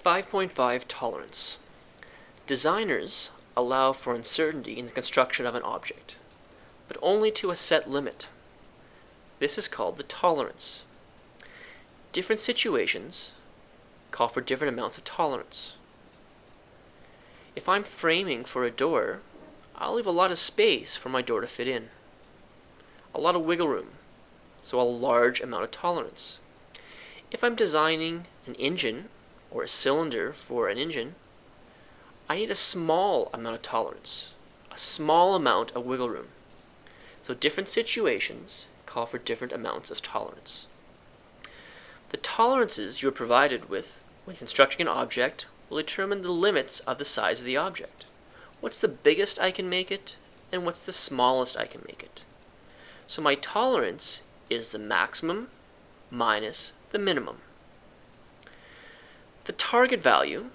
5.5 Tolerance. Designers allow for uncertainty in the construction of an object, but only to a set limit. This is called the tolerance. Different situations call for different amounts of tolerance. If I'm framing for a door, I'll leave a lot of space for my door to fit in. A lot of wiggle room, so a large amount of tolerance. If I'm designing an engine or a cylinder for an engine, I need a small amount of tolerance, a small amount of wiggle room. So different situations call for different amounts of tolerance. The tolerances you're provided with when constructing an object will determine the limits of the size of the object. What's the biggest I can make it, and what's the smallest I can make it. So my tolerance is the maximum minus the minimum. The target value,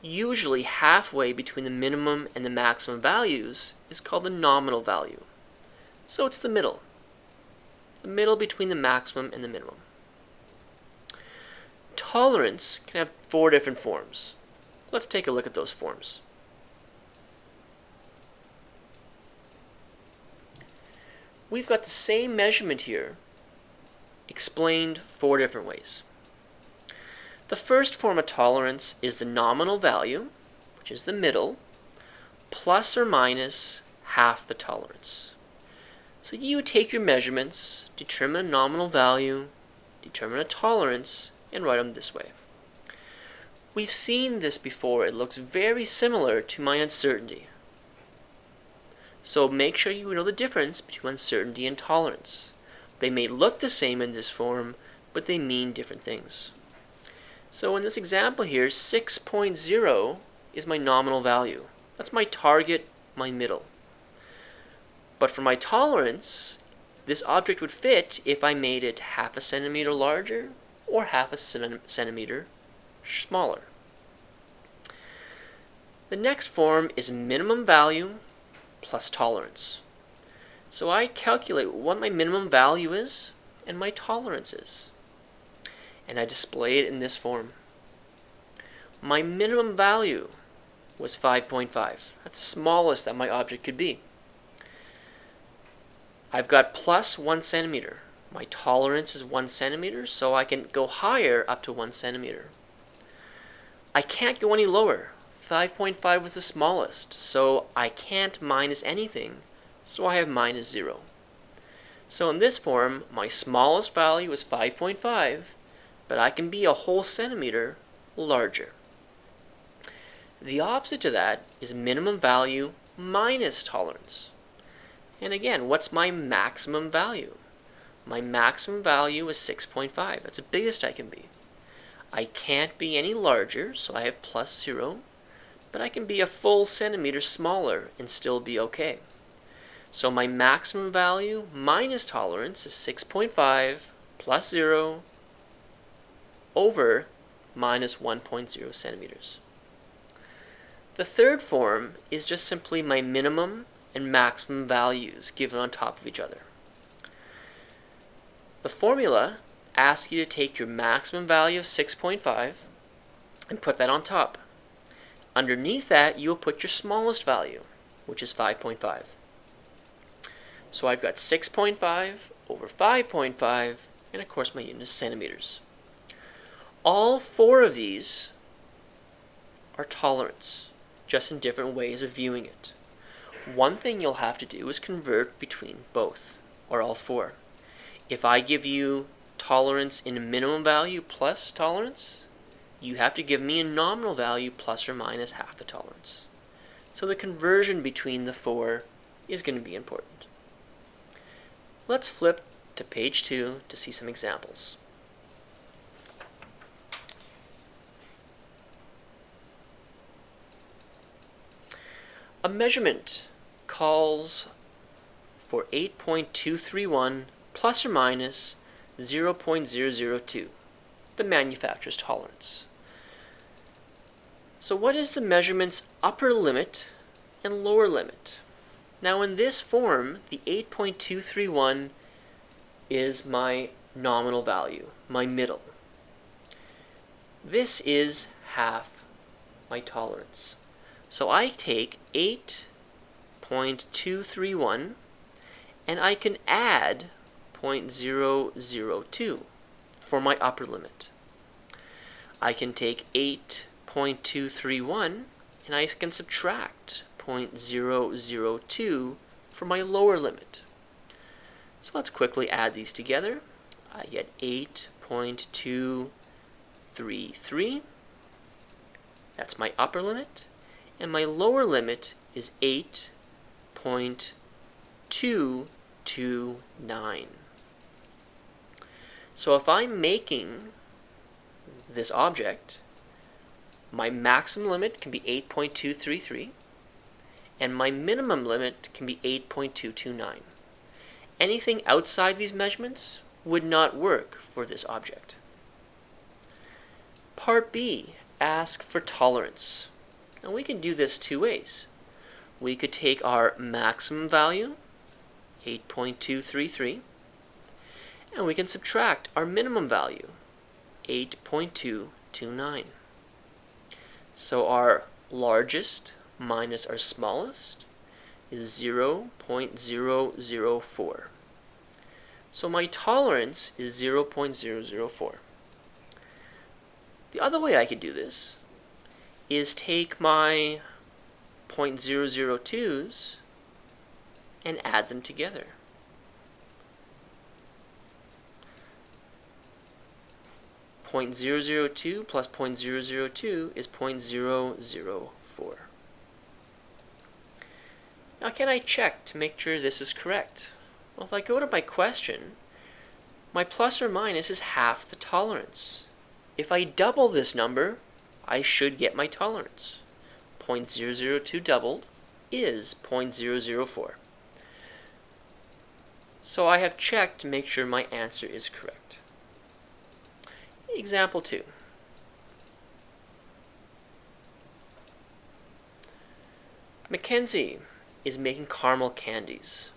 usually halfway between the minimum and the maximum values, is called the nominal value. So it's the middle between the maximum and the minimum. Tolerance can have 4 different forms. Let's take a look at those forms. We've got the same measurement here, explained 4 different ways. The first form of tolerance is the nominal value, which is the middle, plus or minus half the tolerance. So you take your measurements, determine a nominal value, determine a tolerance, and write them this way. We've seen this before. It looks very similar to my uncertainty. So make sure you know the difference between uncertainty and tolerance. They may look the same in this form, but they mean different things. So in this example here, 6.0 is my nominal value. That's my target, my middle. But for my tolerance, this object would fit if I made it half a centimeter larger or half a centimeter smaller. The next form is minimum value plus tolerance. So I calculate what my minimum value is and my tolerance is, and I display it in this form. My minimum value was 5.5. That's the smallest that my object could be. I've got plus 1 centimeter. My tolerance is 1 centimeter, so I can go higher up to 1 centimeter. I can't go any lower. 5.5 was the smallest, so I can't minus anything, so I have minus 0. So in this form, my smallest value is 5.5, but I can be a whole centimeter larger. The opposite to that is minimum value minus tolerance. And again, what's my maximum value? My maximum value is 6.5. That's the biggest I can be. I can't be any larger, so I have plus 0. But I can be a full centimeter smaller and still be okay. So my maximum value minus tolerance is 6.5 plus 0 over minus 1.0 centimeters. The third form is just simply my minimum and maximum values given on top of each other. The formula asks you to take your maximum value of 6.5 and put that on top. Underneath that, you'll put your smallest value, which is 5.5. So I've got 6.5 over 5.5, and of course my unit is centimeters. All 4 of these are tolerance, just in different ways of viewing it. One thing you'll have to do is convert between both, or all 4. If I give you tolerance in a minimum value plus tolerance, you have to give me a nominal value plus or minus half the tolerance. So the conversion between the 4 is going to be important. Let's flip to page 2 to see some examples. A measurement calls for 8.231 plus or minus 0.002, the manufacturer's tolerance. So what is the measurement's upper limit and lower limit? Now in this form, the 8.231 is my nominal value, my middle. This is half my tolerance. So I take 8.231 and I can add 0.002 for my upper limit. I can take 8.231 and I can subtract 0.002 for my lower limit. So let's quickly add these together. I get 8.233. That's my upper limit. And my lower limit is 8.229. So if I'm making this object, my maximum limit can be 8.233, and my minimum limit can be 8.229. Anything outside these measurements would not work for this object. Part B asks for tolerance. Now we can do this two ways. We could take our maximum value, 8.233, and we can subtract our minimum value, 8.229. So our largest minus our smallest is 0.004. So my tolerance is 0.004. The other way I could do this is take my 0.002s and add them together. .002 plus 0.002 is 0.004. Now can I check to make sure this is correct? Well, if I go to my question, my plus or minus is half the tolerance. If I double this number, I should get my tolerance. 0.002 doubled is 0.004. So I have checked to make sure my answer is correct. Example 2. Mackenzie is making caramel candies.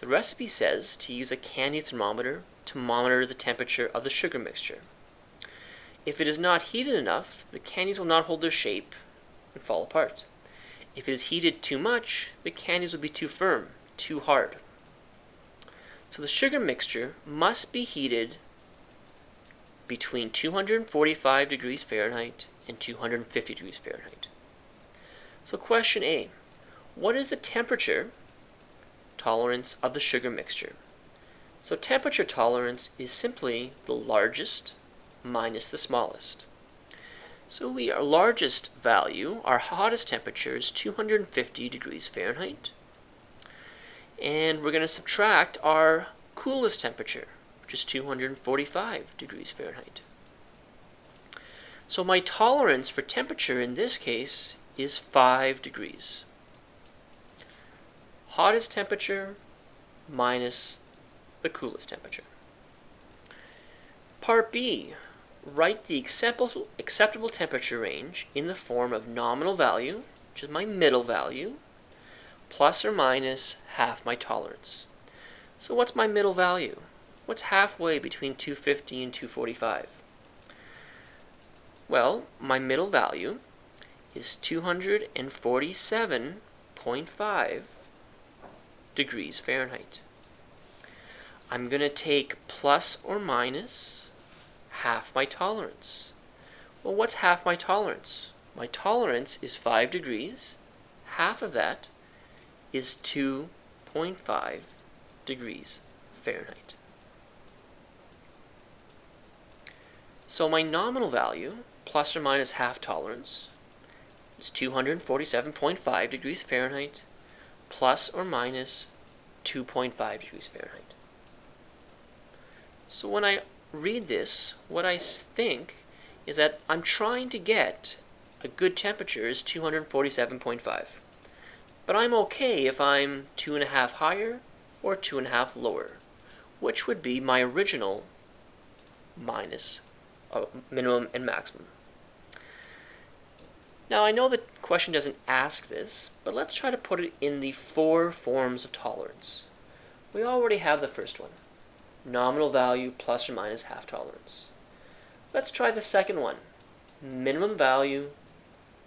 The recipe says to use a candy thermometer to monitor the temperature of the sugar mixture. If it is not heated enough, the candies will not hold their shape and fall apart. If it is heated too much, the candies will be too firm, too hard. So the sugar mixture must be heated between 245 degrees Fahrenheit and 250 degrees Fahrenheit. So question A, what is the temperature tolerance of the sugar mixture? So temperature tolerance is simply the largest minus the smallest. So our largest value, our hottest temperature, is 250 degrees Fahrenheit. And we're going to subtract our coolest temperature, which is 245 degrees Fahrenheit. So my tolerance for temperature in this case is 5 degrees. Hottest temperature minus the coolest temperature. Part B, write the acceptable temperature range in the form of nominal value, which is my middle value, plus or minus half my tolerance. So what's my middle value? What's halfway between 250 and 245? Well, my middle value is 247.5 degrees Fahrenheit. I'm going to take plus or minus half my tolerance. Well, what's half my tolerance? My tolerance is 5 degrees. Half of that is 2.5 degrees Fahrenheit. So my nominal value, plus or minus half tolerance, is 247.5 degrees Fahrenheit, plus or minus 2.5 degrees Fahrenheit. So when I read this, what I think is that I'm trying to get a good temperature is 247.5. But I'm okay if I'm 2.5 higher or 2.5 lower, which would be my original minus minimum and maximum. Now I know the question doesn't ask this, but let's try to put it in the 4 forms of tolerance. We already have the first one, nominal value plus or minus half tolerance. Let's try the second one, minimum value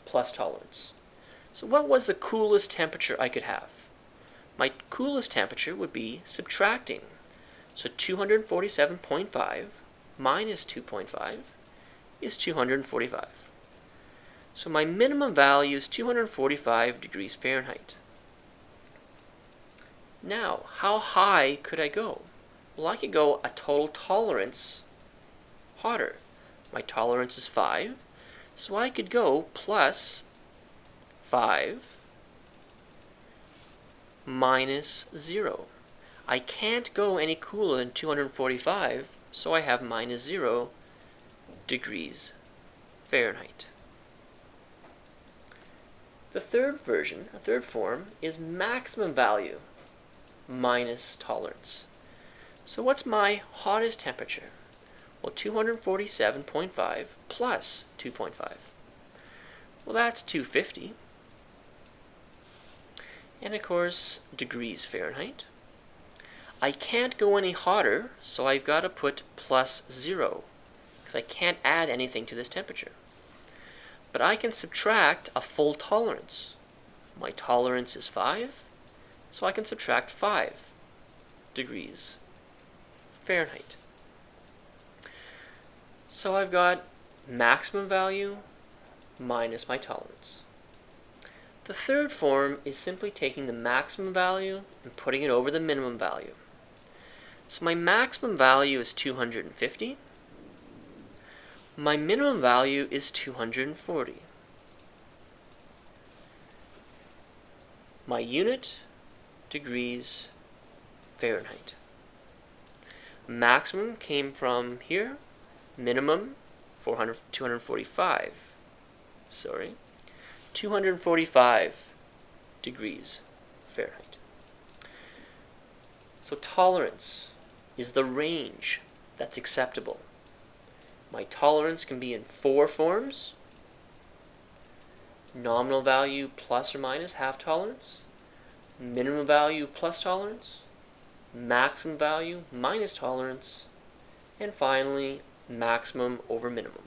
plus tolerance. So what was the coolest temperature I could have? My coolest temperature would be subtracting. So 247.5 minus 2.5 is 245. So my minimum value is 245 degrees Fahrenheit. Now, how high could I go? Well, I could go a total tolerance hotter. My tolerance is 5, so I could go plus 5 minus 0. I can't go any cooler than 245, so I have minus 0 degrees Fahrenheit. The third form, is maximum value minus tolerance. So what's my hottest temperature? Well, 247.5 plus 2.5. Well, that's 250. And of course, degrees Fahrenheit. I can't go any hotter, so I've got to put plus 0, because I can't add anything to this temperature. But I can subtract a full tolerance. My tolerance is 5, so I can subtract 5 degrees Fahrenheit. So I've got maximum value minus my tolerance. The third form is simply taking the maximum value and putting it over the minimum value. So my maximum value is 250. My minimum value is 240. My unit, degrees Fahrenheit. Maximum came from here. Minimum, 245. 245 degrees Fahrenheit. So tolerance is the range that's acceptable. My tolerance can be in 4 forms: nominal value plus or minus half tolerance, minimum value plus tolerance, maximum value minus tolerance, and finally maximum over minimum.